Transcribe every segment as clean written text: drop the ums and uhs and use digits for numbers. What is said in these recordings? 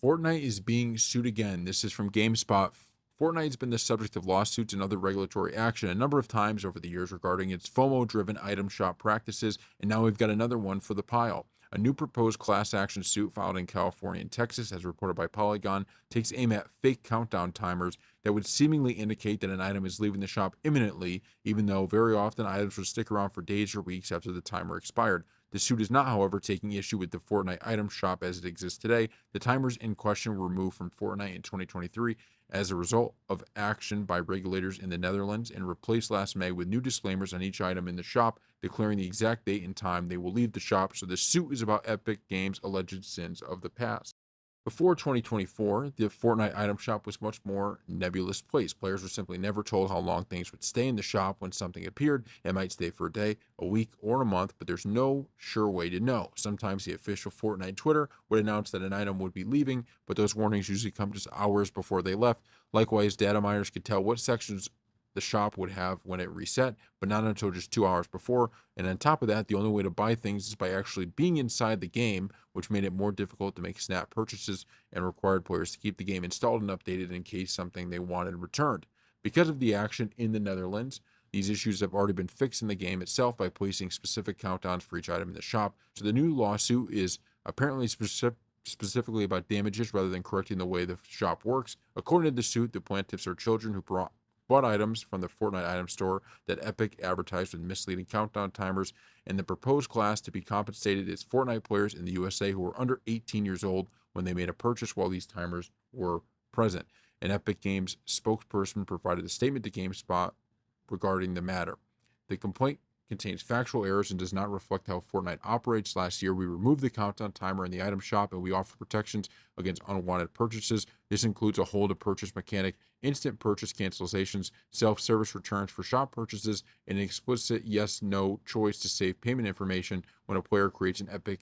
Fortnite is being sued again. This is from GameSpot. Fortnite's been the subject of lawsuits and other regulatory action a number of times over the years regarding its FOMO driven item shop practices, and now we've got another one for the pile. A new proposed class action suit filed in California and Texas, as reported by Polygon, takes aim at fake countdown timers that would seemingly indicate that an item is leaving the shop imminently, even though very often items would stick around for days or weeks after the timer expired. The suit is not, however, taking issue with the Fortnite item shop as it exists today. The timers in question were removed from Fortnite in 2023 as a result of action by regulators in the Netherlands and replaced last May with new disclaimers on each item in the shop, declaring the exact date and time they will leave the shop. So the suit is about Epic Games' alleged sins of the past. Before 2024, the Fortnite item shop was much more nebulous place. Players were simply never told how long things would stay in the shop when something appeared. It might stay for a day, a week, or a month, but there's no sure way to know. Sometimes the official Fortnite Twitter would announce that an item would be leaving, but those warnings usually come just hours before they left. Likewise, data miners could tell what sections the shop would have when it reset, but not until just 2 hours before. And on top of that, the only way to buy things is by actually being inside the game, which made it more difficult to make snap purchases and required players to keep the game installed and updated in case something they wanted returned. Because of the action in the Netherlands, these issues have already been fixed in the game itself by placing specific countdowns for each item in the shop. So the new lawsuit is apparently specifically about damages rather than correcting the way the shop works. According to the suit, the plaintiffs are children who bought items from the Fortnite item store that Epic advertised with misleading countdown timers, and the proposed class to be compensated is Fortnite players in the USA who were under 18 years old when they made a purchase while these timers were present. An Epic Games spokesperson provided a statement to GameSpot regarding the matter. The complaint contains factual errors and does not reflect how Fortnite operates. Last year, we removed the countdown timer in the item shop and we offer protections against unwanted purchases. This includes a hold to purchase mechanic, instant purchase cancellations, self-service returns for shop purchases, and an explicit yes/no choice to save payment information when a player creates an Epic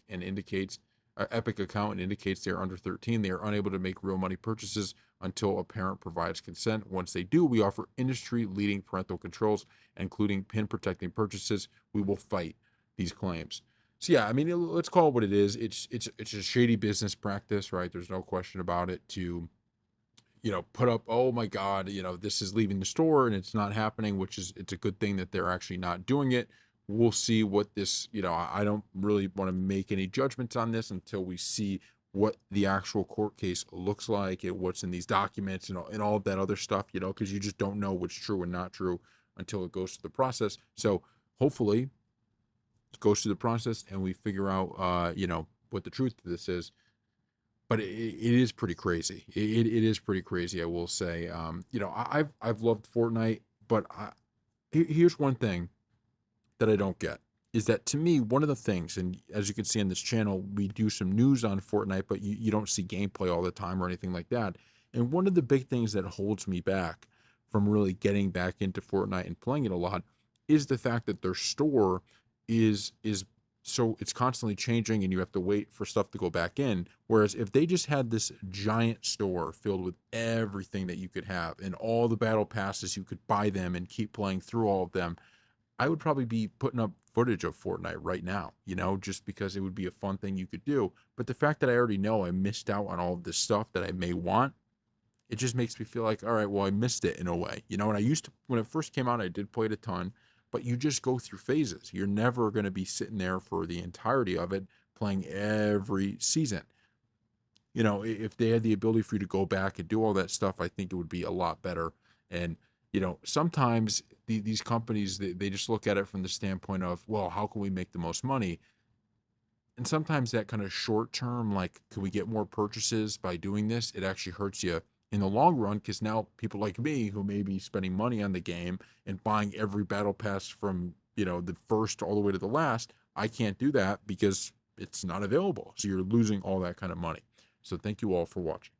account and indicates they are under 13. They are unable to make real money purchases until a parent provides consent. Once they do, we offer industry-leading parental controls, including pin protecting purchases. We will fight these claims. So yeah, I mean, let's call it what it is. It's a shady business practice, right? There's no question about it. To put up, oh my God, this is leaving the store and it's not happening, which is, it's a good thing that they're actually not doing it. We'll see what this, I don't really want to make any judgments on this until we see what the actual court case looks like and what's in these documents and all of that other stuff, because you just don't know what's true and not true until it goes through the process. So hopefully it goes through the process and we figure out, what the truth of this is. But it is pretty crazy. It is pretty crazy, I will say. I've loved Fortnite, but here's one thing that I don't get is that, to me, one of the things, and as you can see on this channel, we do some news on Fortnite, but you don't see gameplay all the time or anything like that. And one of the big things that holds me back from really getting back into Fortnite and playing it a lot is the fact that their store is so it's constantly changing and you have to wait for stuff to go back in. Whereas if they just had this giant store filled with everything that you could have and all the battle passes, you could buy them and keep playing through all of them, I would probably be putting up footage of Fortnite right now, just because it would be a fun thing you could do. But the fact that I already know I missed out on all of this stuff that I may want, it just makes me feel like, all right, well, I missed it in a way, and I used to, when it first came out, I did play it a ton, but you just go through phases. You're never going to be sitting there for the entirety of it playing every season. If they had the ability for you to go back and do all that stuff, I think it would be a lot better. And, sometimes these companies, they just look at it from the standpoint of, well, how can we make the most money? And sometimes that kind of short term, like, can we get more purchases by doing this? It actually hurts you in the long run, because now people like me who may be spending money on the game and buying every battle pass from, the first all the way to the last, I can't do that because it's not available. So you're losing all that kind of money. So thank you all for watching.